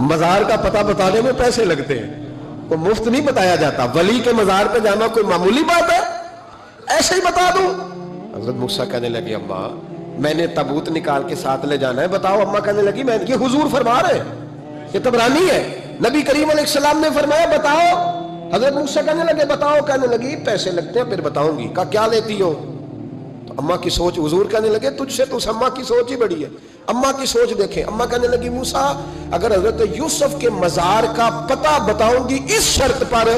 مزار کا پتہ بتانے میں پیسے لگتے ہیں، وہ مفت نہیں بتایا جاتا. ولی کے مزار پہ جانا کوئی معمولی بات ہے؟ ایسے ہی بتا دوں. حضرت موسیٰ کہنے لگے اماں میں نے تابوت نکال کے ساتھ لے جانا ہے، بتاؤ. اماں کہنے لگی میں یہ حضور فرما رہے ہیں، یہ طبرانی ہے، نبی کریم علیہ السلام نے فرمایا بتاؤ. حضرت موسیٰ کہنے لگے بتاؤ. کہنے لگی پیسے لگتے ہیں پھر بتاؤں گی. کہا کیا لیتی ہو؟ تو اماں کی سوچ، حضور کہنے لگے تجھ سے تو اس اماں کی سوچ ہی بڑی ہے. اماں کی سوچ دیکھیں. اماں کہنے لگی موسیٰ اگر حضرت یوسف کے مزار کا پتہ بتاؤں گی اس شرط پر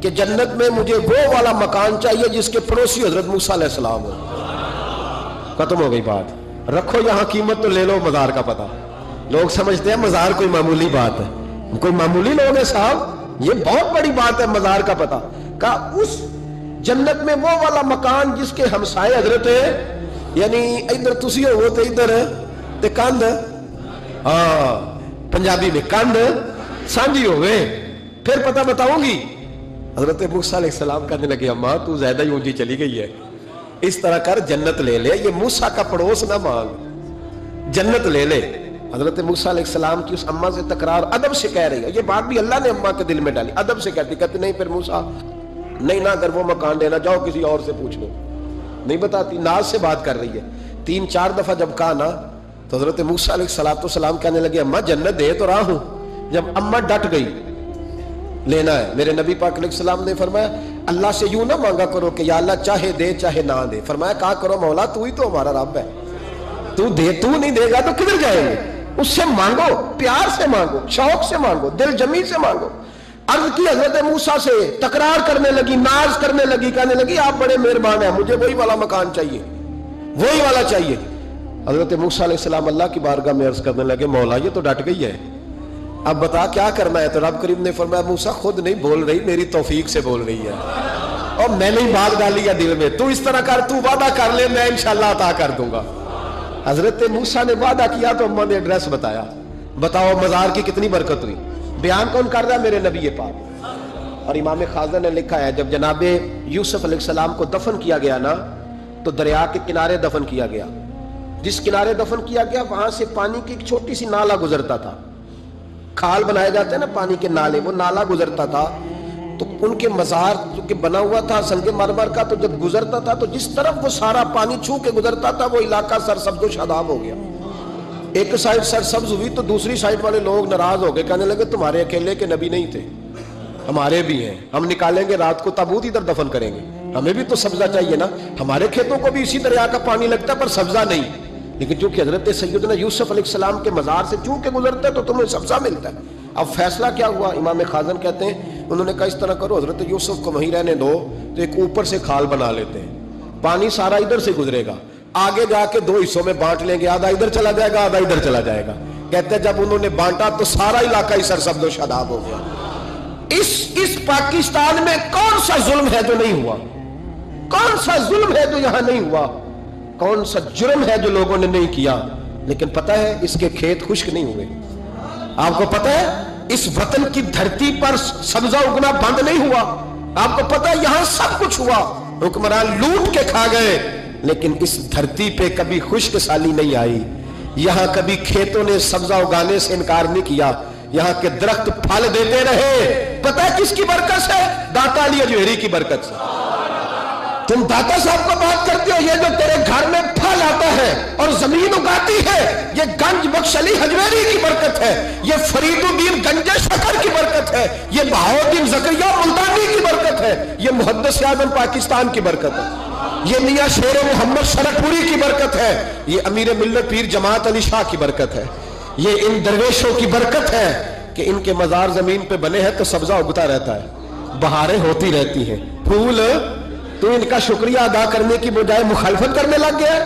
کہ جنت میں مجھے وہ والا مکان چاہیے جس کے پڑوسی حضرت موسیٰ علیہ السلام ہو. ختم ہو گئی بات. رکھو یہاں قیمت تو لے لو مزار کا پتہ. لوگ سمجھتے ہیں مزار کوئی معمولی بات ہے، کوئی معمولی لوگ ہیں صاحب، یہ بہت بڑی بات ہے مزار کا پتہ. کہا اس جنت میں وہ والا مکان جس کے ہمسائے حضرت ہے، یعنی ادھر تسی ہو تو ادھر تے کندھ، ہاں پنجابی میں کندھ سانجی ہو گئے، پھر پتہ بتاؤں گی. حضرت موسیٰ علیہ السلام کہنے لگے اماں تو زیادہ ہی اونچی چلی گئی ہے، اس طرح کر جنت لے لے. یہ موسیٰ کا پڑوس نہ مانگ، جنت لے لے. حضرت موسیٰ علیہ السلام کی اس اماں سے تکرار ادب سے کہہ رہی ہے. یہ بات بھی اللہ نے اماں کے دل میں ڈالی، ادب سے کہتی نہیں پھر موسیٰ نہیں نہ اگر وہ مکان دینا جاؤ کسی اور سے پوچھ لو. نہیں بتاتی، ناز سے بات کر رہی ہے. 3-4 دفعہ جب کہا نا تو حضرت موسیٰ علیہ السلام کہنے لگے اماں جنت دے تو رہا ہوں. جب اماں ڈٹ گئی لینا ہے، میرے نبی پاک علیہ السلام نے فرمایا اللہ سے یوں نہ مانگا کرو کہ یا اللہ چاہے دے چاہے نہ دے. فرمایا کہا کرو مولا تو ہی تو ہمارا رب ہے، تو دے، تو نہیں دے گا تو کدھر جائیں گے. اس سے مانگو، پیار سے مانگو، شوق سے مانگو، دل جمی سے مانگو. عرض کی حضرت موسیٰ سے، تکرار کرنے لگی، ناز کرنے لگی، کہنے لگی آپ بڑے مہربان ہیں، مجھے وہی والا مکان چاہیے، وہی والا چاہیے. حضرت موسیٰ علیہ السلام اللہ کی بارگاہ میں عرض کرنے لگے مولا یہ تو ڈٹ گئی ہے، اب بتا کیا کرنا ہے. تو رب کریم نے فرمایا موسیٰ خود نہیں بول رہی، میری توفیق سے بول رہی ہے، اور میں نے ہی بات ڈالی ہے دل میں. تو اس طرح کر، تو وعدہ کر لے میں انشاءاللہ عطا کر دوں گا. حضرت موسیٰ نے وعدہ کیا تو اماں نے ایڈریس بتایا. بتاؤ مزار کی کتنی برکت ہوئی. بیان کون کر رہا ہے؟ میرے نبی پاک. اور امام خازن نے لکھا ہے جب جناب یوسف علیہ السلام کو دفن کیا گیا نا تو دریا کے کنارے دفن کیا گیا. جس کنارے دفن کیا گیا وہاں سے پانی کی ایک چھوٹی سی نالا گزرتا تھا. کھال بنائے جاتے ہیں نا پانی کے نالے، وہ نالا گزرتا تھا. تو ان کے مزار جو کہ بنا ہوا تھا سنگ مرمر کا، تو جب گزرتا تھا تو جس طرف وہ سارا پانی چھو کے گزرتا تھا وہ علاقہ سرسبز و شاداب ہو گیا. ایک سائیڈ سرسبز ہوئی تو دوسری سائیڈ والے لوگ ناراض ہو گئے، کہنے لگے تمہارے اکیلے کے نبی نہیں تھے، ہمارے بھی ہیں، ہم نکالیں گے رات کو تابوت ادھر دفن کریں گے، ہمیں بھی تو سبزہ چاہیے نا، ہمارے کھیتوں کو بھی اسی دریا کا پانی لگتا پر سبزہ نہیں. لیکن چونکہ حضرت سیدنا یوسف علیہ السلام کے مزار سے چونکہ گزرتا ہے تو تمہیں سبزہ ملتا ہے. اب فیصلہ کیا ہوا؟ امام خازن کہتے ہیں انہوں نے کہا اس طرح کرو حضرت یوسف کو وہیں رہنے دو، تو ایک اوپر سے کھال بنا لیتے ہیں، پانی سارا ادھر سے گزرے گا، آگے جا کے 2 حصوں میں بانٹ لیں گے، آدھا ادھر چلا جائے گا آدھا ادھر چلا جائے گا. کہتے ہیں جب انہوں نے بانٹا تو سارا علاقہ ہی سرسبز و شاداب ہو گیا. اس پاکستان میں کون سا ظلم ہے جو نہیں ہوا؟ کون سا ظلم ہے جو یہاں نہیں ہوا؟ کون سا جرم ہے جو لوگوں نے نہیں کیا؟ لیکن پتہ ہے اس کے کھیت خشک نہیں ہوئے. آپ کو پتہ ہے اس وطن کی دھرتی پر سبزہ اگنا بند نہیں ہوا. آپ کو پتہ ہے یہاں سب کچھ ہوا، حکمران لوٹ کے کھا گئے، لیکن اس دھرتی پہ کبھی خشک سالی نہیں آئی. یہاں کبھی کھیتوں نے سبزہ اگانے سے انکار نہیں کیا، یہاں کے درخت پھل دیتے رہے. پتہ ہے کس کی برکت سے؟ داتا علی اجویری کی برکت سے. تم داتا صاحب کو بات کرتے ہو، یہ جو تیرے گھر میں پھل آتا ہے اور زمین اگاتی ہے یہ گنج بخش علی حجویری کی برکت ہے، یہ فرید الدین گنج شکر کی برکت ہے، یہ بہاؤالدین زکریا ملتانی کی برکت ہے، یہ محدث اعظم پاکستان کی برکت ہے، یہ میاں شیر محمد شرکپوری کی برکت ہے، یہ امیر ملت پیر جماعت علی شاہ کی برکت ہے، یہ ان درویشوں کی برکت ہے کہ ان کے مزار زمین پہ بنے ہیں تو سبزہ اگتا رہتا ہے، بہاریں ہوتی رہتی ہیں، پھول. تو ان کا شکریہ ادا کرنے کی بجائے مخالفت کرنے لگ گیا،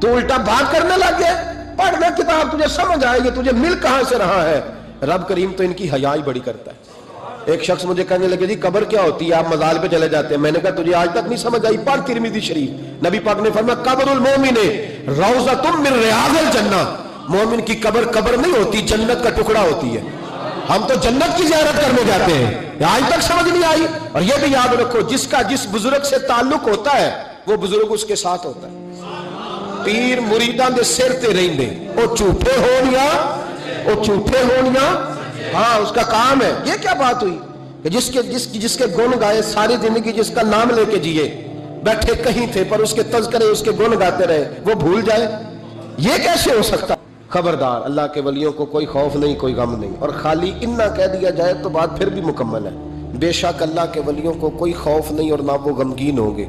تو الٹا بات کرنے لگ گیا. پڑھنا کتاب تجھے سمجھ آئے گی، تجھے مل کہاں سے رہا ہے. رب کریم تو ان کی حیا ہی بڑی کرتا ہے. ایک شخص مجھے کہنے لگے جی قبر کیا ہوتی ہے، آپ مزار پہ چلے جاتے ہیں. میں نے کہا تجھے آج تک نہیں سمجھ آئی؟ پڑھ ترمذی شریف، نبی پاک نے فرمایا قبر المومن روضۃ من ریاض الجنہ. مومن کی قبر قبر نہیں ہوتی، جنت کا ٹکڑا ہوتی ہے. ہم تو جنت کی زیارت کرنے جاتے ہیں، آج تک سمجھ نہیں آئی. اور یہ بھی یاد رکھو جس کا جس بزرگ سے تعلق ہوتا ہے وہ بزرگ اس کے ساتھ ہوتا ہے. پیر مریداں دے سر تے رہندے، او جھوٹے ہون یا ہاں اس کا کام ہے. یہ کیا بات ہوئی کہ جس کے گن گائے ساری زندگی، جس کا نام لے کے جیے، بیٹھے کہیں تھے پر اس کے تذکرے اس کے گن گاتے رہے، وہ بھول جائے؟ یہ کیسے ہو سکتا؟ خبردار، اللہ کے ولیوں کو کوئی خوف نہیں، کوئی غم نہیں. اور خالی انا کہہ دیا جائے تو بات پھر بھی مکمل ہے. بے شک اللہ کے ولیوں کو کوئی خوف نہیں اور نہ وہ غمگین ہوں گے.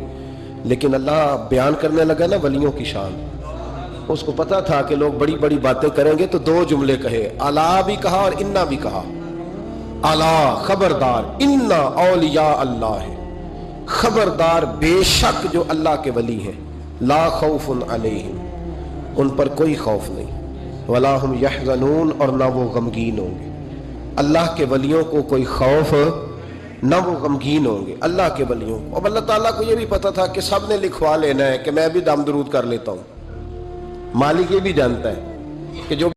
لیکن اللہ بیان کرنے لگا نا ولیوں کی شان. اس کو پتا تھا کہ لوگ بڑی بڑی باتیں کریں گے تو دو جملے کہے، الا بھی کہا اور انا بھی کہا. الا، خبردار، انا اولیاء اللہ ہے، خبردار بے شک جو اللہ کے ولی ہیں، لا خوف علیہم، ان پر کوئی خوف نہیں، ولا ہم یحزنون، اور نہ وہ غمگین ہوں گے. اللہ کے ولیوں کو کوئی خوف نہ وہ غمگین ہوں گے. اللہ کے ولیوں کو. اب اللہ تعالیٰ کو یہ بھی پتا تھا کہ سب نے لکھوا لینا ہے کہ میں بھی دم درود کر لیتا ہوں. مالک یہ بھی جانتا ہے کہ جو